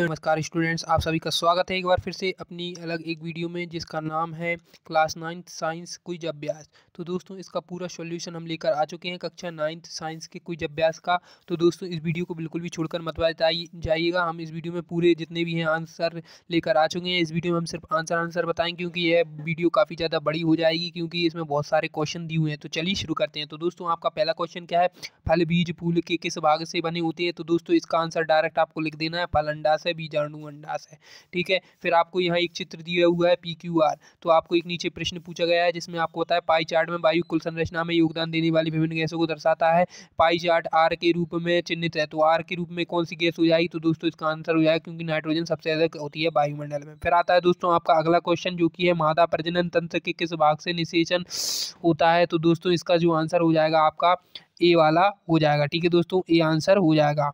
नमस्कार स्टूडेंट्स, आप सभी का स्वागत है एक बार फिर से अपनी अलग एक वीडियो में जिसका नाम है क्लास 9th साइंस क्विज अभ्यास। तो दोस्तों इसका पूरा सॉल्यूशन हम लेकर आ चुके हैं कक्षा 9th साइंस के क्विज अभ्यास का। तो दोस्तों इस वीडियो को बिल्कुल भी छोड़कर मत जाइएगा। हम इस वीडियो में पूरे जितने भी हैं आंसर लेकर आ चुके हैं। इस वीडियो में हम सिर्फ आंसर बताएंगे क्योंकि यह वीडियो काफ़ी ज़्यादा बड़ी हो जाएगी, क्योंकि इसमें बहुत सारे क्वेश्चन दिए हुए हैं। तो चलिए शुरू करते हैं। तो दोस्तों आपका पहला क्वेश्चन क्या है, फल बीज फूल के किस भाग से बने होते हैं। तो दोस्तों इसका आंसर डायरेक्ट आपको लिख देना है, फल अंडाशय है, बीजाणु अंडाशय है। ठीक है, फिर आपको यहाँ एक चित्र दिया हुआ है PQR। तो आपको एक नीचे प्रश्न पूछा गया है जिसमें आपको होता है पाई चार्ट में वायु कुल संरचना में योगदान देने वाली विभिन्न गैसों को दर्शाता है। पाई चार्ट R के रूप में चिन्हित है, तो R के रूप में कौन सी गैस हो जाएगी। तो दोस्तों इसका आंसर हो जाएगा, क्योंकि नाइट्रोजन सबसे अधिक होती है वायुमंडल में। फिर आता है दोस्तों आपका अगला क्वेश्चन, जो कि है मादा प्रजनन तंत्र के किस भाग से निषेचन होता है। तो दोस्तों इसका जो आंसर हो जाएगा आपका ए वाला हो जाएगा। ठीक है दोस्तों, ए आंसर हो जाएगा।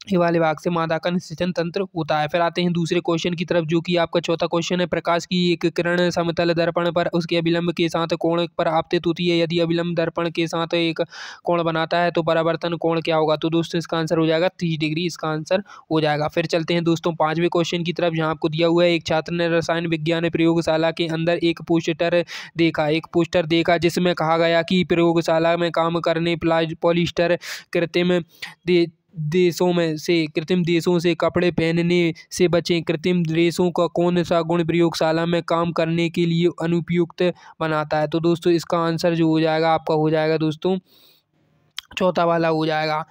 ये वाले भाग से मादा का निषेचन तंत्र होता है। फिर आते हैं दूसरे क्वेश्चन की तरफ, जो कि आपका चौथा क्वेश्चन है, प्रकाश की एक किरण समतल दर्पण पर उसके अभिलंब के साथ कोण पर आपतित होती है। यदि अभिलंब दर्पण के साथ एक कोण बनाता है तो परावर्तन कोण क्या होगा। तो दोस्तों इसका आंसर हो जाएगा 30 डिग्री, इसका आंसर हो जाएगा। फिर चलते हैं दोस्तों पांचवें क्वेश्चन की तरफ, जहाँ आपको दिया हुआ है, एक छात्र ने रसायन विज्ञान प्रयोगशाला के अंदर एक पोस्टर देखा जिसमें कहा गया कि प्रयोगशाला में काम करने पॉलिस्टर कृत्रिम देशों से कपड़े पहनने से बचें। कृत्रिम देशों का कौन सा गुण प्रयोगशाला में काम करने के लिए अनुपयुक्त बनाता है। तो दोस्तों इसका आंसर जो हो जाएगा आपका हो जाएगा दोस्तों चौथा वाला हो जाएगा।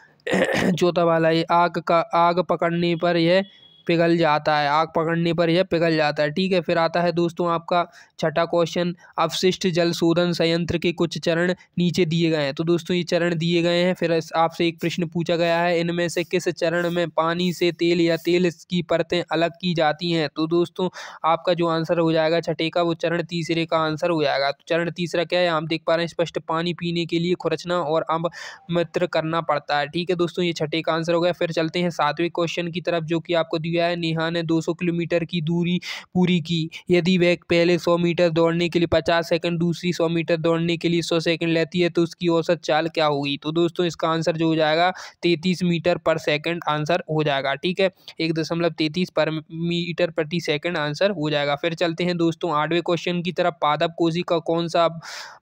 चौथा वाला, ये आग पकड़ने पर यह पिघल जाता है, आग पकड़ने पर यह पिघल जाता है। ठीक है, फिर आता है दोस्तों आपका छठा क्वेश्चन, अपशिष्ट जल शोधन संयंत्र के कुछ चरण नीचे दिए गए हैं। तो दोस्तों ये चरण दिए गए हैं। फिर आपसे एक प्रश्न पूछा गया है, इनमें से किस चरण में पानी से तेल या तेल की परतें अलग की जाती हैं। तो दोस्तों आपका जो आंसर हो जाएगा छठे का, वो चरण तीसरे का आंसर हो जाएगा। तो चरण तीसरा क्या है, हम देख पा रहे हैं स्पष्ट, पानी पीने के लिए खुरचना और अवमूत्र करना पड़ता है। ठीक है दोस्तों, ये छठे का आंसर हो गया। फिर चलते हैं सातवें क्वेश्चन की तरफ, जो कि आपको दिया है, नेहा ने 200 किलोमीटर की दूरी पूरी की। यदि वह पहले 100 मीटर दौड़ने के लिए 50 सेकंड, दूसरी 100 मीटर दौड़ने के लिए 100 सेकंड लेती है, तो उसकी औसत चाल क्या होगी। तो दोस्तों इसका आंसर जो हो जाएगा 33 मीटर पर सेकंड आंसर हो जाएगा। ठीक है, 1.33 पर मीटर प्रति सेकंड आंसर हो जाएगा। फिर चलते हैं दोस्तों आठवें क्वेश्चन की तरफ, पादप कोशिका कौन सा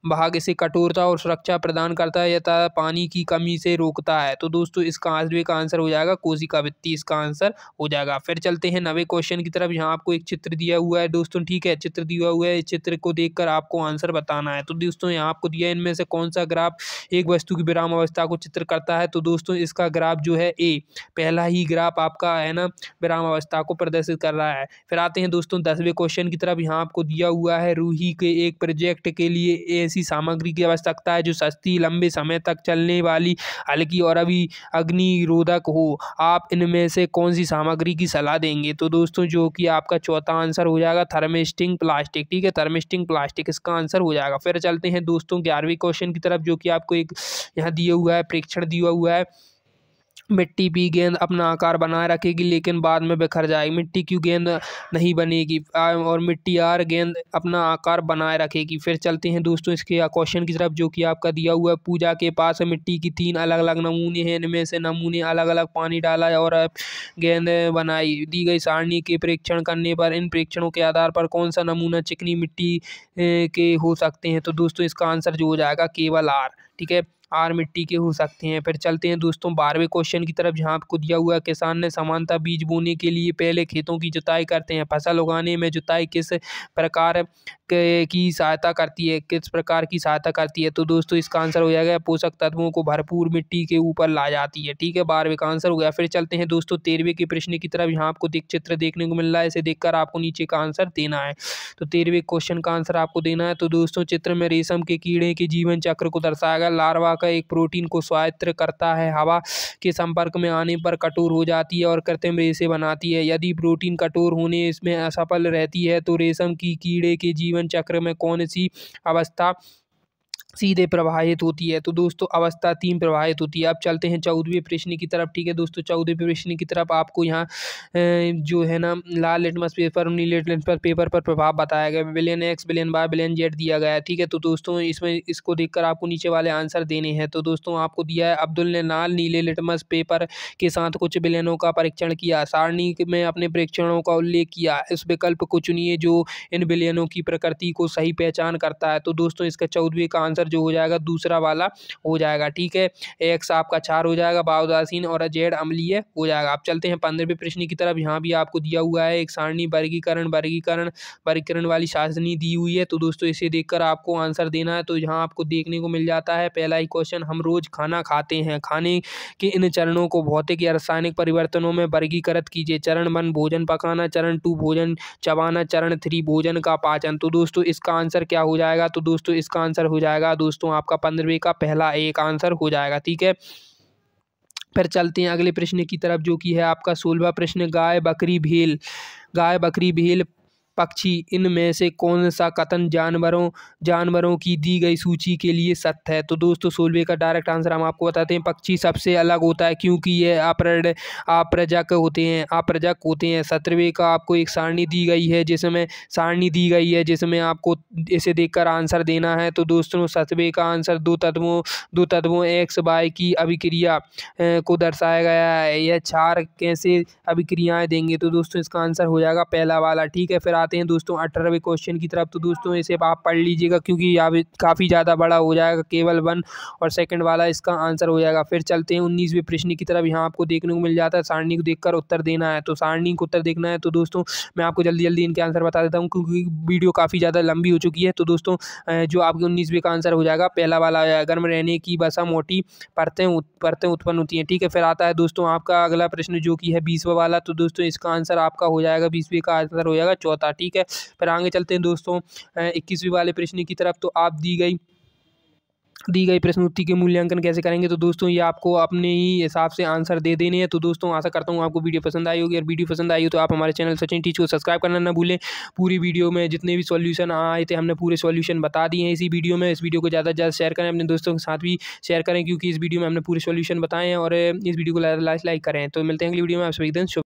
भाग इसे कठोरता और सुरक्षा प्रदान करता है या पानी की कमी से रोकता है। तो दोस्तों इसका आठवें का आंसर हो जाएगा कोशिका भित्ति, इसका आंसर हो जाएगा। फिर चलते हैं 9वें क्वेश्चन की तरफ, यहाँ आपको एक चित्र दिया हुआ है दोस्तों। ठीक है, चित्र दिया हुआ है, इस चित्र को देखकर आपको आंसर बताना है। तो दोस्तों यहाँ आपको दिया है, इनमें से कौन सा ग्राफ एक वस्तु की विराम अवस्था को चित्र करता है। तो दोस्तों इसका ग्राफ जो है ए, पहला ही ग्राफ आपका है ना, विराम अवस्था को प्रदर्शित कर रहा है। फिर आते हैं दोस्तों 10वें क्वेश्चन की तरफ, यहाँ आपको दिया हुआ है, रूही के एक प्रोजेक्ट के लिए ऐसी सामग्री की आवश्यकता है जो सस्ती, लंबे समय तक चलने वाली, हल्की और अग्निरोधक हो। आप इनमें से कौन सी सामग्री की सलाह देंगे। तो दोस्तों जो कि आपका चौथा आंसर हो जाएगा थर्मिस्टिंग प्लास्टिक। ठीक है, थर्मिस्टिंग प्लास्टिक इसका आंसर हो जाएगा। फिर चलते हैं दोस्तों 11वें क्वेश्चन की तरफ, जो कि आपको एक यहाँ दिया हुआ है, परीक्षण दिया हुआ है, मिट्टी भी गेंद अपना आकार बनाए रखेगी लेकिन बाद में बिखर जाएगी। मिट्टी क्यों गेंद नहीं बनेगी, और मिट्टी आर गेंद अपना आकार बनाए रखेगी। फिर चलते हैं दोस्तों इसके क्वेश्चन की तरफ, जो कि आपका दिया हुआ है, पूजा के पास मिट्टी की 3 अलग अलग नमूने हैं, इनमें से नमूने अलग अलग पानी डाला और गेंद बनाई। दी गई सारणी के परीक्षण करने पर इन परीक्षणों के आधार पर कौन सा नमूना चिकनी मिट्टी के हो सकते हैं। तो दोस्तों इसका आंसर जो हो जाएगा केवल आर। ठीक है, आर मिट्टी के हो सकते हैं। फिर चलते हैं दोस्तों 12वें क्वेश्चन की तरफ, जहाँ आपको दिया हुआ है, किसान ने समानता बीज बोने के लिए पहले खेतों की जुताई करते हैं। फसल उगाने में जुताई किस प्रकार की सहायता करती है, किस प्रकार की सहायता करती है। तो दोस्तों इसका आंसर हो जाएगा पोषक तत्वों को भरपूर मिट्टी के ऊपर ला जाती है। ठीक है, 12वें का आंसर हो गया। फिर चलते हैं दोस्तों 13वें के प्रश्न की तरफ, यहाँ आपको चित्र देखने को मिल रहा है, इसे देखकर आपको नीचे का आंसर देना है। तो 13वें क्वेश्चन का आंसर आपको देना है। तो दोस्तों चित्र में रेशम के कीड़े के जीवन चक्र को दर्शाया गया। लार्वा का एक प्रोटीन को स्वायत्त करता है, हवा के संपर्क में आने पर कठोर हो जाती है और कृत्रिम रेशे बनाती है। यदि प्रोटीन कठोर होने इसमें असफल रहती है तो रेशम की कीड़े के जीवन चक्र में कौन सी अवस्था सीधे प्रवाहित होती है। तो दोस्तों अवस्था 3 प्रवाहित होती है। अब चलते हैं 14वें प्रश्न की तरफ। ठीक है दोस्तों, 14वें प्रश्न की तरफ आपको यहाँ जो है ना लाल लिटमस पेपर और नीले लिटमस पेपर पर प्रभाव बताया गया। Villain X, villain Y, villain Z दिया गया है। ठीक है, तो दोस्तों इसमें इसको देखकर आपको नीचे वाले आंसर देने हैं। तो दोस्तों आपको दिया है, अब्दुल ने लाल नीले लिटमस पेपर के साथ कुछ विलेनों का परीक्षण किया। सारणी में अपने परीक्षणों का उल्लेख किया। इस विकल्प को चुनिए जो इन विलेनों की प्रकृति को सही पहचान करता है। तो दोस्तों इसका 14वें का आंसर जो हो जाएगा दूसरा वाला हो जाएगा। ठीक है, एक्स आपका क्षार हो जाएगा, वाय उदासीन और जेड अम्लीय हो जाएगा। आप चलते हैं 15वें प्रश्न की तरफ। यहाँ भी आपको दिया हुआ है एक सारणी वर्गीकरण वाली सारणी दी हुई है। तो दोस्तों इसे देखकर आपको आंसर देना है। तो यहाँ आपको देखने को मिल जाता है पहला ही क्वेश्चन, हम रोज खाना खाते हैं, खाने के इन चरणों को भौतिक या रासायनिक परिवर्तनों में वर्गीकृत कीजिए। चरण 1 भोजन पकाना, चरण 2 भोजन चबाना, चरण 3 भोजन का पाचन। तो दोस्तों इसका आंसर क्या हो जाएगा? तो दोस्तों इसका आंसर हो जाएगा दोस्तों आपका 15वें का पहला एक आंसर हो जाएगा। ठीक है, फिर चलते हैं अगले प्रश्न की तरफ जो कि है आपका 16वां प्रश्न, गाय बकरी भेल पक्षी इनमें से कौन सा कथन जानवरों की दी गई सूची के लिए सत्य है? तो दोस्तों 16वें का डायरेक्ट आंसर हम आपको बताते हैं, पक्षी सबसे अलग होता है क्योंकि ये अप्रजक होते हैं। 17वें का आपको एक सारणी दी गई है जिसमें आपको इसे देखकर आंसर देना है। तो दोस्तों 17वें का आंसर दो तत्वों एक्स वाई की अभिक्रिया को दर्शाया गया है। यह चार कैसे अभिक्रियाएं देंगे? तो दोस्तों इसका आंसर हो जाएगा पहला वाला। ठीक है, फिर आते हैं दोस्तों 18वें क्वेश्चन की तरफ। तो दोस्तों इसे आप पढ़ लीजिएगा क्योंकि यहाँ काफ़ी ज़्यादा बड़ा हो जाएगा, केवल 1 और सेकंड वाला इसका आंसर हो जाएगा। फिर चलते हैं 19वें प्रश्न की तरफ। यहाँ आपको देखने को मिल जाता है सारणी को देखकर उत्तर देना है। तो सारणी को उत्तर देखना है। तो दोस्तों मैं आपको जल्दी जल्दी इनके आंसर बता देता हूँ क्योंकि वीडियो काफ़ी ज़्यादा लंबी हो चुकी है। तो दोस्तों जो आपके 19वें का आंसर हो जाएगा पहला वाला, गर्म रहने की वसा मोटी परतें उत्पन्न होती हैं। ठीक है, फिर आता है दोस्तों आपका अगला प्रश्न जो कि है 20वां वाला। तो दोस्तों इसका आंसर आपका हो जाएगा 20वें का आंसर हो जाएगा चौथा। ठीक है, फिर आगे चलते हैं दोस्तों 21वें वाले प्रश्न की तरफ। तो आप दी गई प्रश्न उत्तर के मूल्यांकन कैसे करेंगे? तो दोस्तों ये आपको अपने ही हिसाब से आंसर दे देने हैं। तो दोस्तों आशा करता हूँ आपको वीडियो पसंद आई होगी, और वीडियो पसंद आई हो तो आप हमारे चैनल सचिन टीच को सब्सक्राइब करना ना भूलें। पूरी वीडियो में जितने भी सॉल्यूशन आए थे हमने पूरे सॉल्यूशन बता दिए हैं इसी वीडियो में। इस वीडियो को ज़्यादा से ज़्यादा शेयर करें, अपने दोस्तों के साथ भी शेयर करें क्योंकि इस वीडियो में हमने पूरे सॉल्यूशन बताए हैं, और इस वीडियो को लाइक करें। तो मिलते हैं अगली वीडियो में, आप सभी दिन शुभ।